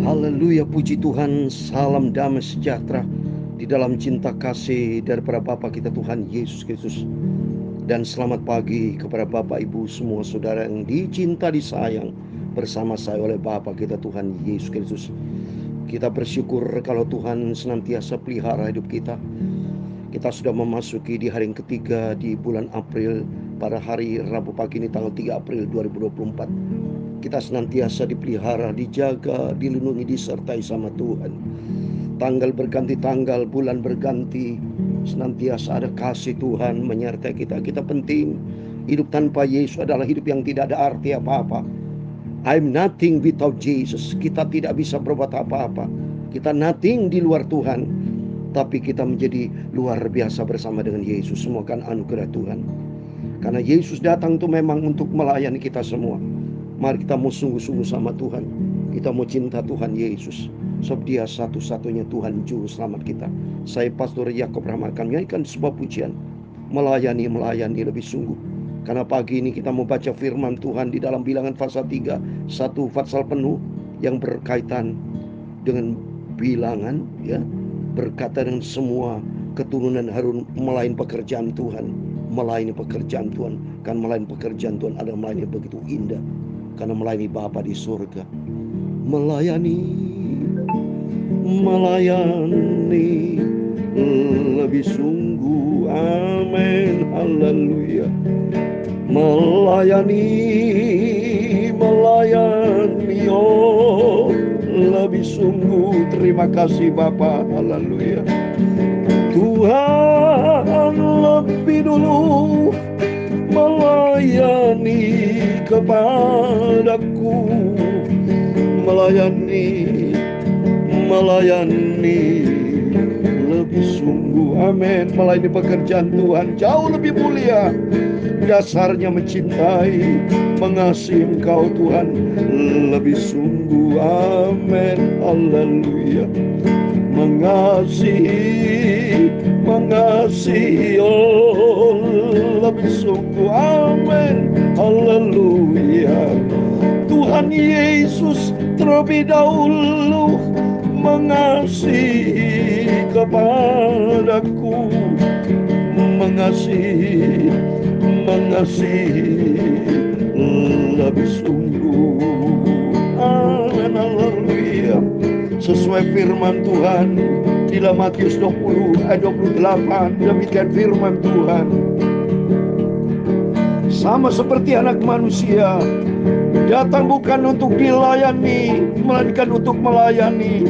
Haleluya, puji Tuhan. Salam damai sejahtera di dalam cinta kasih daripada Bapa kita Tuhan Yesus Kristus. Dan selamat pagi kepada Bapak Ibu semua saudara yang dicinta disayang bersama saya oleh Bapa kita Tuhan Yesus Kristus. Kita bersyukur kalau Tuhan senantiasa pelihara hidup kita. Kita sudah memasuki di hari yang ketiga di bulan April. Pada hari Rabu pagi ini tanggal 3 April 2024. Kita senantiasa dipelihara, dijaga, dilindungi, disertai sama Tuhan. Tanggal berganti tanggal, bulan berganti, senantiasa ada kasih Tuhan menyertai kita. Kita penting. Hidup tanpa Yesus adalah hidup yang tidak ada arti apa-apa. I'm nothing without Jesus. Kita tidak bisa berbuat apa-apa. Kita nothing di luar Tuhan. Tapi kita menjadi luar biasa bersama dengan Yesus. Semua kan anugerah Tuhan. Karena Yesus datang itu memang untuk melayani kita semua. Mari kita mau sungguh-sungguh sama Tuhan. Kita mau cinta Tuhan Yesus. Sebab Dia satu-satunya Tuhan Juru Selamat kita. Saya Pastor Yakob Rahmat akan menyanyikan sebuah pujian. Melayani lebih sungguh. Karena pagi ini kita mau baca firman Tuhan di dalam Bilangan pasal 3. Satu pasal penuh yang berkaitan dengan bilangan, ya, berkata dengan semua keturunan Harun melayani pekerjaan Tuhan. Melayani pekerjaan Tuhan. Kan melayani pekerjaan Tuhan adalah melayani begitu indah. Karena melayani Bapa di surga. Melayani lebih sungguh. Amin, haleluya. Melayani oh lebih sungguh. Terima kasih Bapa, haleluya. Tuhan lebih dulu melayani kepadaku. Melayani lebih sungguh. Amin. Melayani pekerjaan Tuhan jauh lebih mulia. Dasarnya mencintai, mengasihi Engkau Tuhan lebih sungguh. Amin. Haleluya. Mengasihi oh lebih sungguh. Amin. Haleluya. Tuhan Yesus terlebih dahulu mengasihi kepadaku. Mengasihi lebih sungguh. Amin. Haleluya. Sesuai firman Tuhan di dalam Matius 20 ayat 28, demikian firman Tuhan. Sama seperti anak manusia datang bukan untuk dilayani, melainkan untuk melayani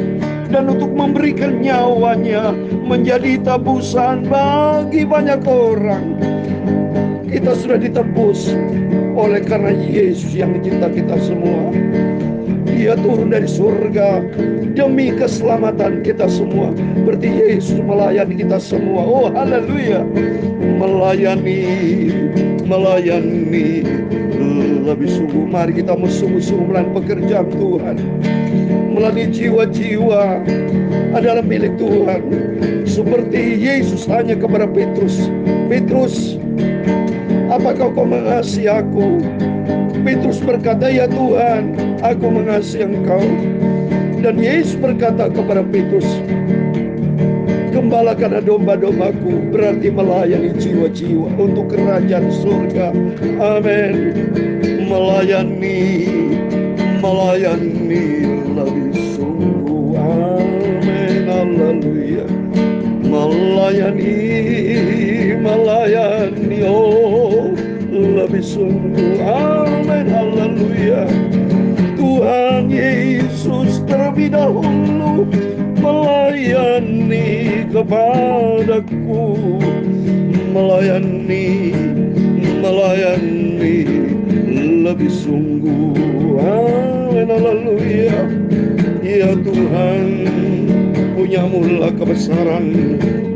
dan untuk memberikan nyawanya menjadi tebusan bagi banyak orang. Kita sudah ditebus oleh karena Yesus yang mencinta kita semua. Dia turun dari surga demi keselamatan kita semua. Berarti Yesus melayani kita semua. Oh haleluya. Melayani lebih sungguh. Mari kita mau sungguh-sungguh melayani pekerjaan Tuhan. Melayani jiwa-jiwa adalah milik Tuhan. Seperti Yesus tanya kepada Petrus, Petrus, apakah kau mengasihi aku? Petrus berkata, ya Tuhan, aku mengasihi Engkau. Dan Yesus berkata kepada Petrus, gembalakanlah domba-dombaku, berarti melayani jiwa-jiwa untuk kerajaan surga. Amin. Melayani lebih sungguh. Amin. Haleluya. Melayani oh lebih sungguh. Amin. Haleluya. Tuhan Yesus terlebih dahulu melayani kepadaku. Melayani lebih sungguh. Amin. Haleluya. Ya Tuhan, punyamulah kebesaran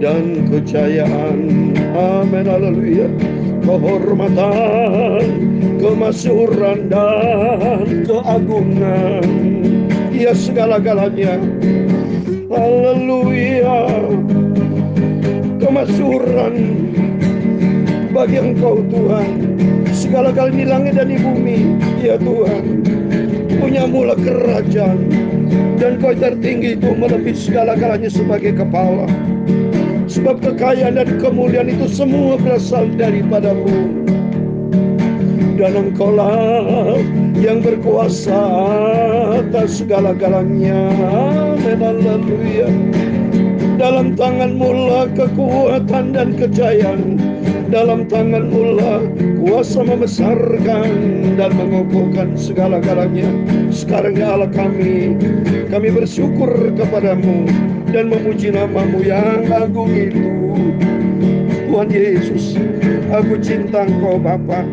dan kejayaan. Amin. Haleluya. Kehormatan, kemasyhuran dan keagungan, ya segala-galanya. Haleluya. Kemasyhuran bagi Engkau Tuhan. Segala-galanya di langit dan di bumi, ya Tuhan. punya mula kerajaan, dan Kau tertinggi itu melebihi segala-galanya sebagai kepala. Sebab kekayaan dan kemuliaan itu semua berasal daripada-Mu, dan Engkau-lah yang berkuasa atas segala-galanya. Amin, haleluya. Dalam tangan-Mu lah kekuatan dan kejayaan. Dalam tangan-Mu lah kuasa membesarkan dan mengokohkan segala-galanya. Sekarang ya Allah kami bersyukur kepadamu dan memuji nama-Mu yang agung itu. Tuhan Yesus, aku cinta Engkau Bapa,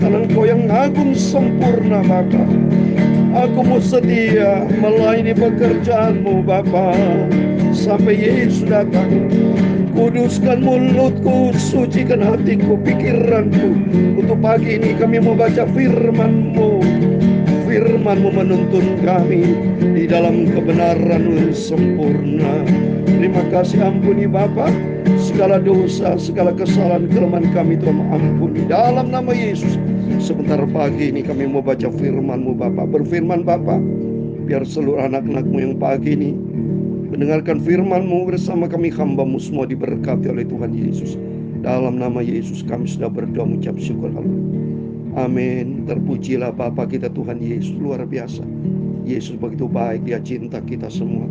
karena Engkau yang agung sempurna Bapa. Aku mau setia melayani pekerjaan-Mu Bapa sampai Yesus datang. Kuduskan mulutku, sucikan hatiku, pikiranku. Untuk pagi ini kami mau baca firman-Mu. Firman-Mu menuntun kami di dalam kebenaran yang sempurna. Terima kasih, ampuni Bapa segala dosa, segala kesalahan, kelemahan kami Tuhan, ampuni dalam nama Yesus. Sebentar pagi ini kami mau baca firman-Mu Bapa. Berfirman Bapa, biar seluruh anak-anak-Mu yang pagi ini mendengarkan firman-Mu bersama kami hamba-Mu semua diberkati oleh Tuhan Yesus. Dalam nama Yesus kami sudah berdoa mengucap syukur. Amin. Terpujilah Bapa kita Tuhan Yesus, luar biasa. Yesus begitu baik, Dia cinta kita semua.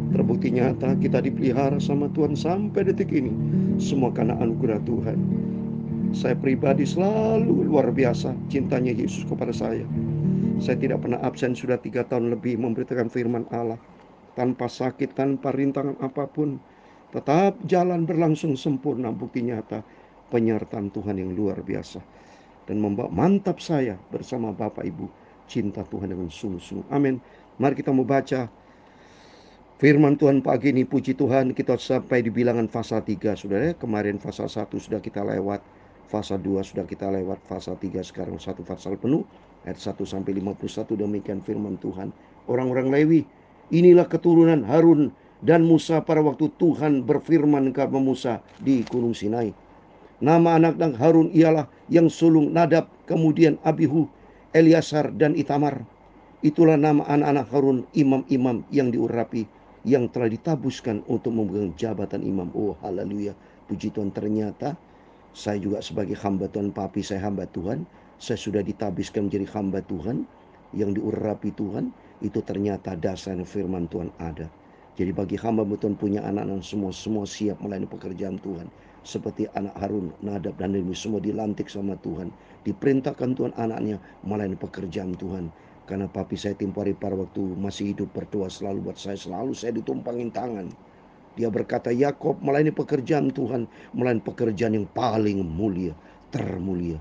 Terbukti nyata kita dipelihara sama Tuhan sampai detik ini, semua karena anugerah Tuhan. Saya pribadi selalu luar biasa cintanya Yesus kepada saya. Saya tidak pernah absen, sudah 3 tahun lebih memberitakan firman Allah. Tanpa sakit, tanpa rintangan apapun, tetap jalan berlangsung sempurna. Bukti nyata penyertaan Tuhan yang luar biasa, dan membawa mantap saya bersama Bapak Ibu cinta Tuhan dengan sungguh-sungguh. Amin. Mari kita mau baca firman Tuhan pagi ini. Puji Tuhan, kita sampai di Bilangan pasal 3 saudara. Kemarin pasal 1 sudah kita lewat, pasal 2 sudah kita lewat, pasal 3 sekarang satu pasal penuh, ayat 1 sampai 51. Demikian firman Tuhan. Orang-orang Lewi, inilah keturunan Harun dan Musa pada waktu Tuhan berfirman kepada Musa di Gunung Sinai. Nama anak Harun ialah yang sulung Nadab, kemudian Abihu, Eliasar dan Itamar. Itulah nama anak-anak Harun, imam-imam yang diurapi, yang telah ditabuskan untuk memegang jabatan imam. Oh haleluya, puji Tuhan. Ternyata saya juga sebagai hamba Tuhan, papi saya hamba Tuhan, saya sudah ditabiskan menjadi hamba Tuhan, yang diurapi Tuhan. Itu ternyata dasar firman Tuhan ada. Jadi bagi hamba Tuhan punya anak-anak semua siap melayani pekerjaan Tuhan. Seperti anak Harun, Nadab dan Lewi, semua dilantik sama Tuhan, diperintahkan Tuhan anaknya melayani pekerjaan Tuhan. Karena papi saya tempoh hari pada waktu masih hidup berdoa selalu buat saya, selalu saya ditumpangin tangan. Dia berkata, Yakob melayani pekerjaan Tuhan, melayani pekerjaan yang paling mulia, termulia.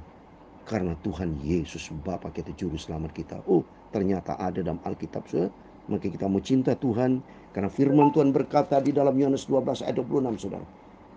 Karena Tuhan Yesus Bapa kita, Juru Selamat kita. Oh, ternyata ada dalam Alkitab, saudara. Maka kita mau cinta Tuhan, karena firman Tuhan berkata di dalam Yohanes 12 ayat 26, saudara.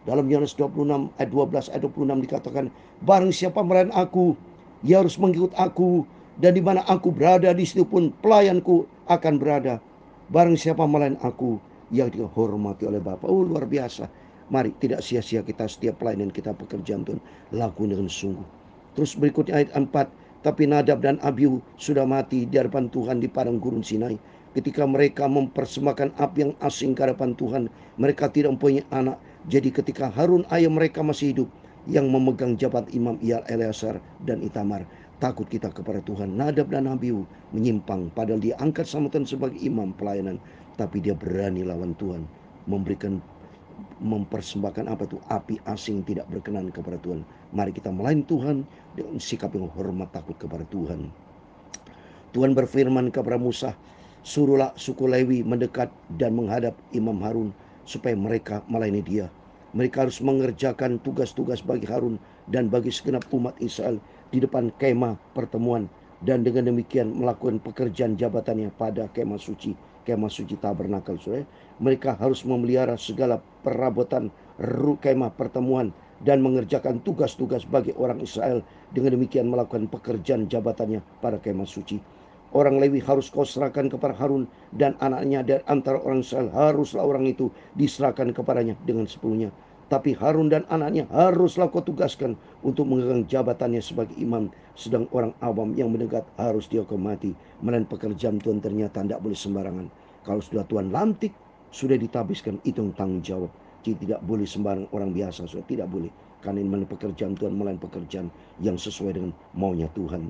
Dalam Yohanes 26 ayat 12 ayat 26 dikatakan, barang siapa melayani aku, ia harus mengikut aku, dan di mana aku berada, di situ pun pelayanku akan berada. Barang siapa melayani aku, ia dihormati oleh Bapa. Oh, luar biasa. Mari tidak sia-sia kita setiap pelayanan kita, pekerjaan Tuhan, lakukan dengan sungguh. Terus berikutnya ayat 4. Tapi Nadab dan Abihu sudah mati di hadapan Tuhan di padang gurun Sinai. Ketika mereka mempersembahkan api yang asing ke hadapan Tuhan, mereka tidak mempunyai anak. Jadi ketika Harun ayah mereka masih hidup, yang memegang jabat imam ialah Eleazar dan Itamar. Takut kita kepada Tuhan. Nadab dan Abihu menyimpang, padahal dia angkat sama Tuhan sebagai imam pelayanan, tapi dia berani lawan Tuhan, mempersembahkan api asing, tidak berkenan kepada Tuhan. Mari kita melayani Tuhan dengan sikap yang hormat, takut kepada Tuhan. Tuhan berfirman kepada Musa, suruhlah suku Lewi mendekat dan menghadap Imam Harun supaya mereka melayani dia. Mereka harus mengerjakan tugas-tugas bagi Harun dan bagi segenap umat Israel di depan kemah pertemuan, dan dengan demikian melakukan pekerjaan jabatannya pada kemah suci tabernakel. Mereka harus memelihara segala perabotan kemah pertemuan dan mengerjakan tugas-tugas bagi orang Israel, dengan demikian melakukan pekerjaan jabatannya pada kemah suci. Orang Lewi harus kau serahkan kepada Harun dan anaknya, dan antara orang Israel haruslah orang itu diserahkan kepadanya dengan sepenuhnya. Tapi Harun dan anaknya haruslah kau tugaskan untuk memegang jabatannya sebagai imam. Sedang orang awam yang mendekat harus dia mati. Melain pekerjaan Tuhan ternyata tidak boleh sembarangan. Kalau sudah Tuhan lantik, sudah ditabiskan, itu tanggung jawab. Jadi tidak boleh sembarang orang biasa, sudah tidak boleh. Karena ini pekerjaan Tuhan, melain pekerjaan yang sesuai dengan maunya Tuhan.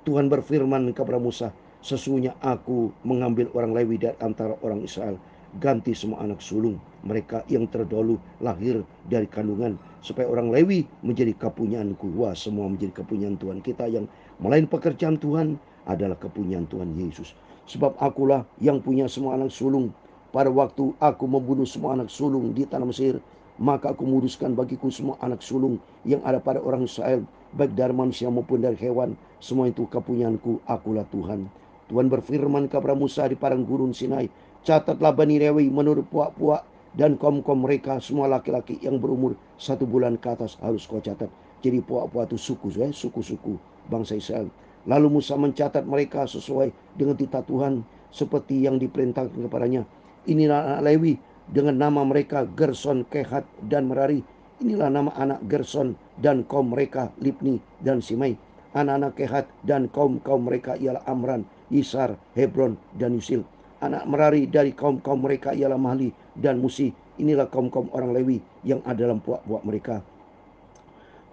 Tuhan berfirman kepada Musa, sesungguhnya aku mengambil orang Lewi dari antara orang Israel, ganti semua anak sulung mereka yang terdahulu lahir dari kandungan, supaya orang Lewi menjadi kepunyaanku. Wah, semua menjadi kepunyaan Tuhan. Kita yang melain pekerjaan Tuhan adalah kepunyaan Tuhan Yesus. Sebab akulah yang punya semua anak sulung. Pada waktu aku membunuh semua anak sulung di tanah Mesir, maka aku menguduskan bagiku semua anak sulung yang ada pada orang Israel, baik dari manusia maupun dari hewan. Semua itu kepunyaanku, akulah Tuhan. Tuhan berfirman kepada Musa di padang gurun Sinai, catatlah Bani Lewi menurut puak-puak dan kaum-kaum mereka, semua laki-laki yang berumur 1 bulan ke atas harus kau catat. Jadi puak-puak itu suku-suku bangsa Israel. Lalu Musa mencatat mereka sesuai dengan titah Tuhan seperti yang diperintahkan kepadanya. Inilah anak Lewi dengan nama mereka Gerson, Kehat, dan Merari. Inilah nama anak Gerson dan kaum mereka Libni dan Simei. Anak-anak Kehat dan kaum-kaum mereka ialah Amran, Yisar, Hebron, dan Yusil. Anak Merari dari kaum-kaum mereka ialah Mahli dan Musi. Inilah kaum-kaum orang Lewi yang ada dalam puak-puak mereka.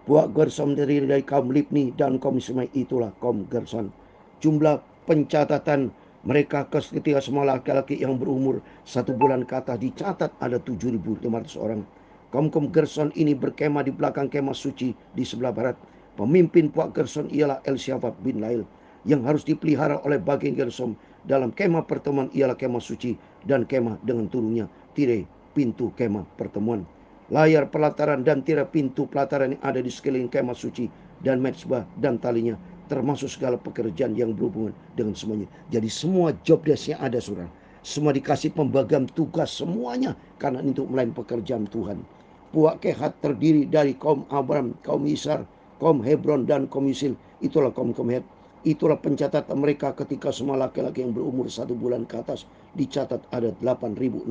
Puak Gerson terdiri dari kaum Libni dan kaum Simei, itulah kaum Gerson. Jumlah pencatatan mereka ketika semua laki-laki yang berumur 1 bulan ke atas dicatat ada 7.500 orang. Kaum Gerson ini berkemah di belakang kemah suci di sebelah barat. Pemimpin puak Gerson ialah Elsiafat bin Lail, yang harus dipelihara oleh bagian Gerson dalam kemah pertemuan ialah kemah suci dan kemah dengan turunnya, tirai pintu kemah pertemuan, layar pelataran dan tirai pintu pelataran yang ada di sekeliling kemah suci dan mezbah dan talinya, termasuk segala pekerjaan yang berhubungan dengan semuanya. Jadi semua job desk-nya ada, saudara. Semua dikasih pembagian tugas semuanya, karena itu melain pekerjaan Tuhan. Puak Kehat terdiri dari kaum Abram, kaum Isar, kaum Hebron, dan kaum Yusil. Itulah kaum Kehat. Itulah pencatatan mereka ketika semua laki-laki yang berumur 1 bulan ke atas dicatat ada 8.600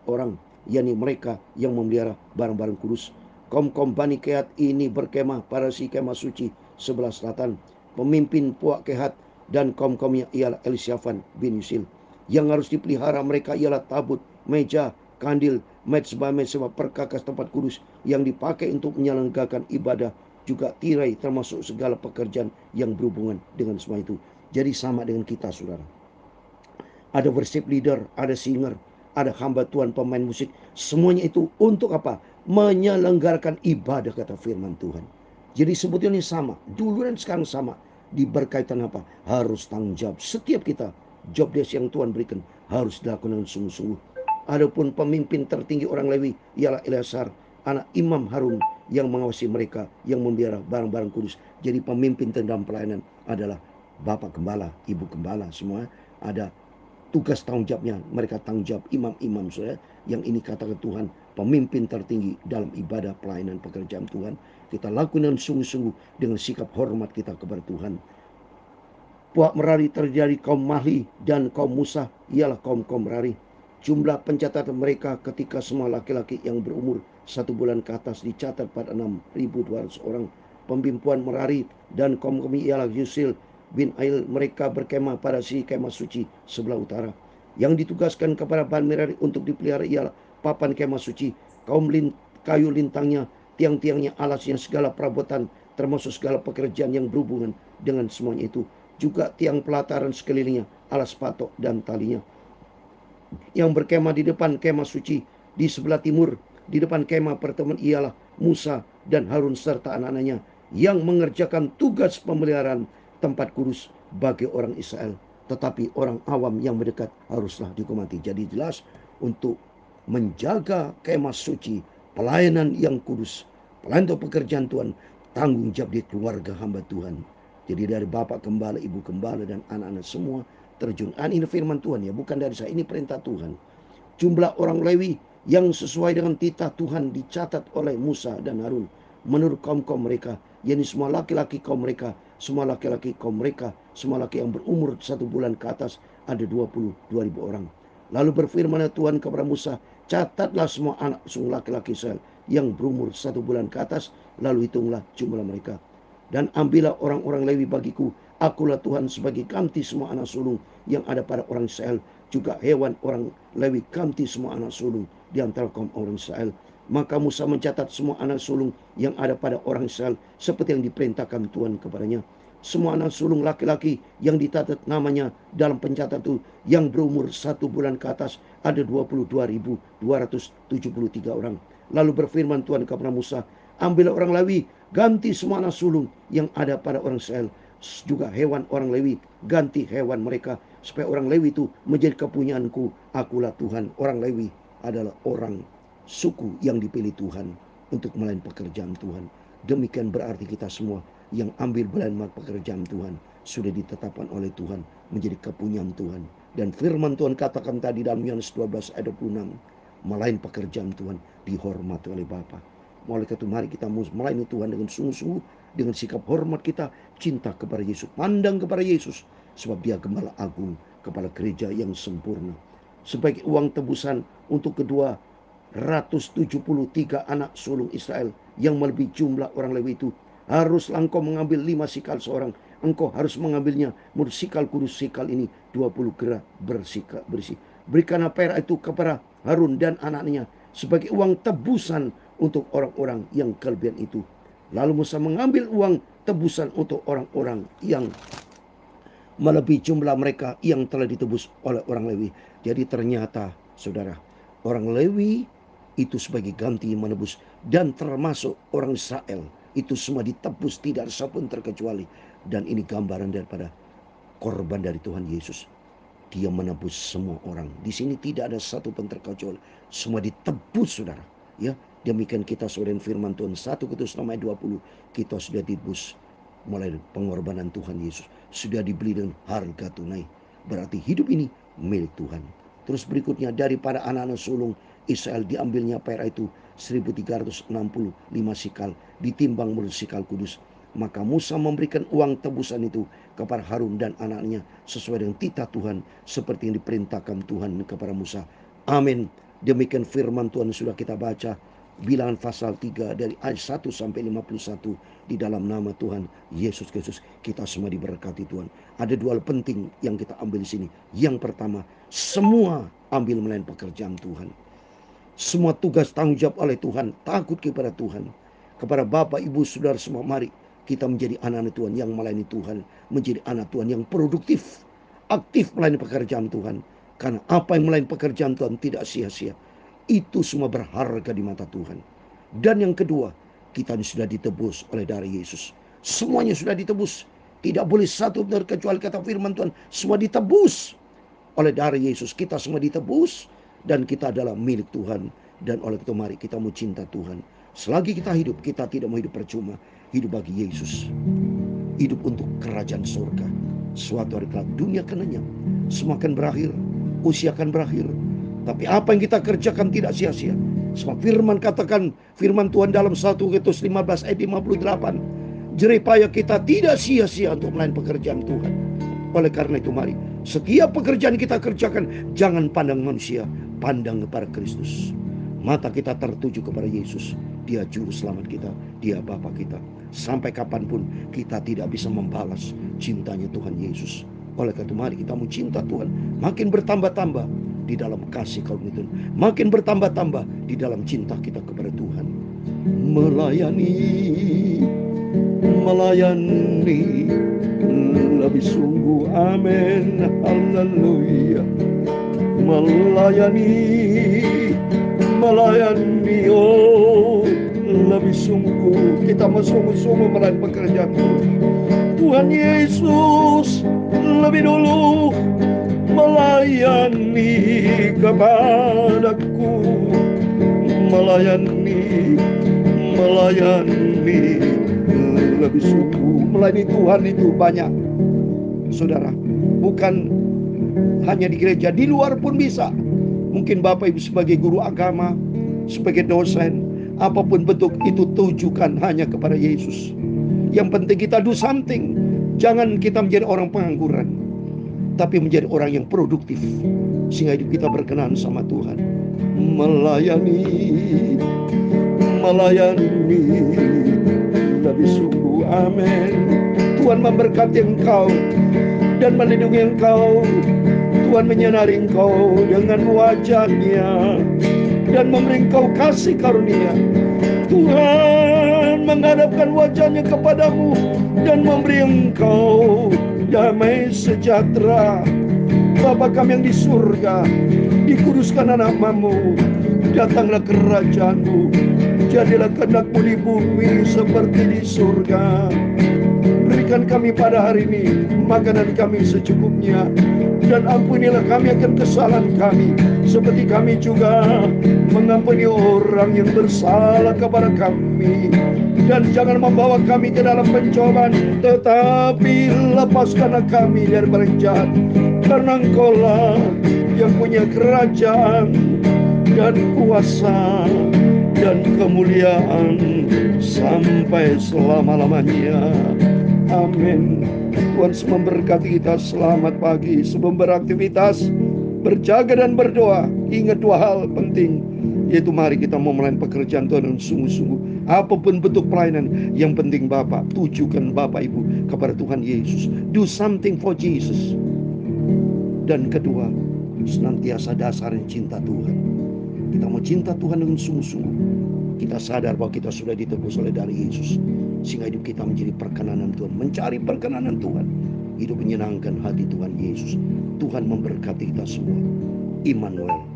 orang, yakni mereka yang memelihara barang-barang kudus. Kaum Bani Kehat ini berkemah pada si kemah suci sebelah selatan. Pemimpin puak Kehat dan kaumnya ialah Elsiafan bin Yusil. Yang harus dipelihara mereka ialah tabut, meja, kandil, mezbah perkakas tempat kudus yang dipakai untuk menyelenggarakan ibadah, juga tirai, termasuk segala pekerjaan yang berhubungan dengan semua itu. Jadi sama dengan kita, saudara. Ada worship leader, ada singer, ada hamba Tuhan, pemain musik. Semuanya itu untuk apa? Menyelenggarakan ibadah, kata firman Tuhan. Jadi sebetulnya sama, dulu dan sekarang sama. Berkaitan apa? Harus tanggung jawab. Setiap kita, job desk yang Tuhan berikan harus dilakukan dengan sungguh-sungguh. Adapun pemimpin tertinggi orang Lewi ialah Eleazar, anak Imam Harun, yang mengawasi mereka, yang memelihara barang-barang kudus. Jadi pemimpin dalam pelayanan adalah Bapak Gembala, Ibu Gembala, semua ada tugas tanggung jawabnya. Mereka tanggung jawab imam-imam, saudara, yang ini katakan Tuhan pemimpin tertinggi dalam ibadah pelayanan pekerjaan Tuhan. Kita lakukan dengan sungguh-sungguh dengan sikap hormat kita kepada Tuhan. Puak Merari terjadi kaum Mahli dan kaum Musa ialah kaum Merari. Jumlah pencatatan mereka ketika semua laki-laki yang berumur 1 bulan ke atas dicatat pada 6.200 orang. Pemimpuan Merari dan kaum ialah Yusil bin Ail, mereka berkemah pada si kemah suci sebelah utara. Yang ditugaskan kepada Bani Merari untuk dipelihara ialah papan kemah suci, kayu lintangnya, tiang-tiangnya, alasnya, segala perabotan, termasuk segala pekerjaan yang berhubungan dengan semuanya itu. Juga tiang pelataran sekelilingnya, alas patok dan talinya. Yang berkemah di depan kemah suci di sebelah timur, di depan kemah pertemuan ialah Musa dan Harun serta anak-anaknya yang mengerjakan tugas pemeliharaan tempat kudus bagi orang Israel. Tetapi orang awam yang mendekat haruslah dihukum mati. Jadi jelas, untuk menjaga kemah suci, pelayanan yang kudus, pelayanan pekerjaan Tuhan, tanggung jawab di keluarga hamba Tuhan. Jadi dari Bapak Gembala, Ibu Gembala, dan anak-anak semua terjun. Ini firman Tuhan, ya, bukan dari saya, ini perintah Tuhan. Jumlah orang Lewi yang sesuai dengan titah Tuhan dicatat oleh Musa dan Harun menurut kaum mereka, yakni semua laki-laki kaum mereka, semua laki-laki kaum mereka, semua laki yang berumur 1 bulan ke atas ada 22.000 orang. Lalu berfirman Tuhan kepada Musa, catatlah semua anak sulung laki-laki Israel yang berumur 1 bulan ke atas, lalu hitunglah jumlah mereka. Dan ambillah orang-orang Lewi bagiku, akulah Tuhan sebagai ganti semua anak sulung yang ada pada orang Israel, juga hewan orang Lewi ganti semua anak sulung di antara kaum orang Israel. Maka Musa mencatat semua anak sulung yang ada pada orang Israel seperti yang diperintahkan Tuhan kepadanya. Semua anak sulung laki-laki yang dicatat namanya dalam pencatatan itu yang berumur 1 bulan ke atas ada 22.273 orang. Lalu berfirman Tuhan kepada Musa, ambillah orang Lewi, ganti semua anak sulung yang ada pada orang Israel, juga hewan orang Lewi, ganti hewan mereka, supaya orang Lewi itu menjadi kepunyaanku. Akulah Tuhan. Orang Lewi adalah orang suku yang dipilih Tuhan untuk melayani pekerjaan Tuhan. Demikian berarti kita semua yang ambil melayani pekerjaan Tuhan sudah ditetapkan oleh Tuhan menjadi kepunyaan Tuhan. Dan firman Tuhan katakan tadi dalam Yohanes 12 ayat 26, melayani pekerjaan Tuhan dihormati oleh Bapa. Oleh karena itu mari kita melayani Tuhan dengan sungguh-sungguh, dengan sikap hormat kita, cinta kepada Yesus, pandang kepada Yesus, sebab Dia Gembala Agung, kepala gereja yang sempurna. Sebagai uang tebusan untuk kedua 173 anak sulung Israel yang melebihi jumlah orang Lewi itu, haruslah engkau mengambil 5 sikal seorang. Engkau harus mengambilnya menurut sikal kudus. Sikal ini 20 gerah bersih. Berikanlah perak itu kepada Harun dan anaknya sebagai uang tebusan untuk orang-orang yang kelebihan itu. Lalu Musa mengambil uang tebusan untuk orang-orang yang melebihi jumlah mereka yang telah ditebus oleh orang Lewi. Jadi ternyata saudara, orang Lewi itu sebagai ganti menebus, dan termasuk orang Israel itu semua ditebus, tidak ada satupun terkecuali. Dan ini gambaran daripada korban dari Tuhan Yesus. Dia menebus semua orang. Di sini tidak ada satu pun terkecuali. Semua ditebus, saudara. Ya, demikian kita saudara firman Tuhan 1 Korintus 6 ayat 20. Kita sudah ditebus mulai pengorbanan Tuhan Yesus. Sudah dibeli dengan harga tunai. Berarti hidup ini milik Tuhan. Terus berikutnya, daripada anak-anak sulung Israel diambilnya perak itu 1365 sikal, ditimbang menurut sikal kudus. Maka Musa memberikan uang tebusan itu kepada Harun dan anaknya sesuai dengan titah Tuhan, seperti yang diperintahkan Tuhan kepada Musa. Amin. Demikian firman Tuhan sudah kita baca. Bilangan pasal 3 dari ayat 1 sampai 51 di dalam nama Tuhan Yesus Kristus. Kita semua diberkati Tuhan. Ada 2 hal penting yang kita ambil di sini. Yang pertama, semua ambil melayani pekerjaan Tuhan. Semua tugas tanggung jawab oleh Tuhan. Takut kepada Tuhan. Kepada Bapak, Ibu, Saudara semua, mari kita menjadi anak-anak Tuhan yang melayani Tuhan. Menjadi anak Tuhan yang produktif. Aktif melayani pekerjaan Tuhan. Karena apa yang melayani pekerjaan Tuhan tidak sia-sia. Itu semua berharga di mata Tuhan. Dan yang kedua, kita sudah ditebus oleh darah Yesus. Semuanya sudah ditebus. Tidak boleh satu terkecuali, kata firman Tuhan. Semua ditebus oleh darah Yesus. Kita semua ditebus. Dan kita adalah milik Tuhan. Dan oleh itu mari kita mau cinta Tuhan. Selagi kita hidup, kita tidak mau hidup percuma. Hidup bagi Yesus. Hidup untuk kerajaan surga. Suatu hari kelak dunia akan lenyap. Semua akan berakhir. Usia akan berakhir. Tapi apa yang kita kerjakan tidak sia-sia. Sebab firman katakan, firman Tuhan dalam 1 Korintus 15 ayat 58. Jerih payah kita tidak sia-sia untuk melayani pekerjaan Tuhan. Oleh karena itu mari, setiap pekerjaan kita kerjakan, jangan pandang manusia, pandang kepada Kristus. Mata kita tertuju kepada Yesus. Dia juru selamat kita, Dia Bapa kita. Sampai kapanpun kita tidak bisa membalas cintanya Tuhan Yesus. Oleh karena itu mari kita mau cinta Tuhan, makin bertambah-tambah di dalam kasih karunia Tuhan, makin bertambah-tambah di dalam cinta kita kepada Tuhan. Melayani lebih sungguh, amin, haleluya. Melayani, oh lebih sungguh, kita sungguh-sungguh melayani pekerjaan Tuhan Yesus. Lebih dulu melayani kepadaku, melayani lebih sungguh. Melayani Tuhan itu banyak, saudara, bukan hanya di gereja, di luar pun bisa. Mungkin Bapak Ibu sebagai guru agama, sebagai dosen, apapun bentuk itu, tujukan hanya kepada Yesus. Yang penting kita do something. Jangan kita menjadi orang pengangguran, tetapi menjadi orang yang produktif, sehingga hidup kita berkenan sama Tuhan. Melayani lebih sungguh. Amin. Tuhan memberkati engkau dan melindungi engkau. Tuhan menyinari engkau dengan wajah-Nya dan memberi engkau kasih karunia. Tuhan menghadapkan wajah-Nya kepadamu dan memberi engkau damai sejahtera. Bapa kami yang di surga, dikuduskan namamu, datanglah kerajaan-Mu, jadilah kehendak-Mu di bumi seperti di surga. Berikan kami pada hari ini makanan kami secukupnya, dan ampunilah kami akan kesalahan kami, seperti kami juga mengampuni orang yang bersalah kepada kami. Dan jangan membawa kami ke dalam pencobaan, tetapi lepaskanlah kami dari barang jahat. Karena Engkau-lah yang punya kerajaan dan kuasa dan kemuliaan sampai selama-lamanya. Amin. Tuhan memberkati kita. Selamat pagi. Sebelum beraktivitas, berjaga dan berdoa, ingat dua hal penting, yaitu mari kita memulai pekerjaan Tuhan dengan sungguh-sungguh. Apapun bentuk pelayanan, yang penting Bapak, tujukan Bapak Ibu kepada Tuhan Yesus. Do something for Jesus. Dan kedua, senantiasa dasarnya cinta Tuhan. Kita mau cinta Tuhan dengan sungguh-sungguh. Kita sadar bahwa kita sudah ditebus oleh darah Yesus, sehingga hidup kita menjadi perkenanan Tuhan, mencari perkenanan Tuhan, hidup menyenangkan hati Tuhan Yesus. Tuhan memberkati kita semua. Immanuel.